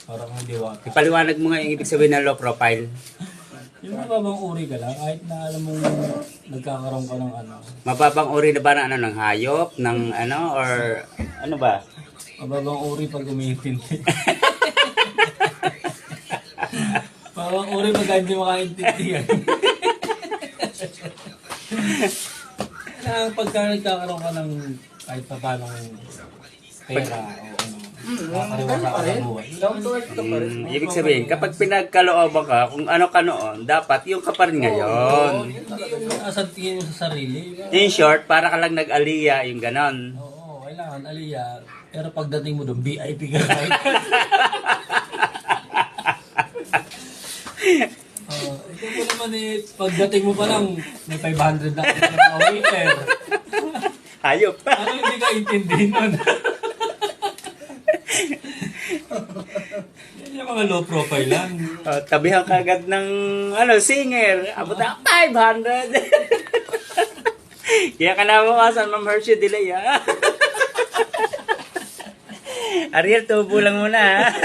Parang hindi waka. Ipaliwanag mo nga yung ibig sabihin ng low profile. Yung mababang uri ka lang, kahit na alam mong nagkakaroon ka ng ano. Mababang uri na ba ng ano, ng hayop, ng ano, or ano ba? Mababang uri pag umiintindi. Mababang uri pag hindi makaintindihan. Kailangan pagka nagkakaroon ka ng kahit pa paano pera o ano. Nakakariwasa ka sa buhay. Ibig sabihin, kapag pinagkalooban ka, kung ano ka noon, dapat yung ka pa rin ngayon. Hindi yung asantingin mo sa sarili. In short, para ka lang nag-aliya, yung ganon. Oo, kailangan aliya. Pero pagdating mo doon, VIP ka kahit. Ikaw mo naman pagdating mo pa lang, may 500 na mga waiter. Hayop. Ano hindi ka intindihin nun? Yan yung mga low profile lang. Tabihan ka agad ng ano, singer. Abot na 500. Kaya ka nabukasan, Ma'am Hershey Delay, ha? Ariel, tubo lang muna, ha?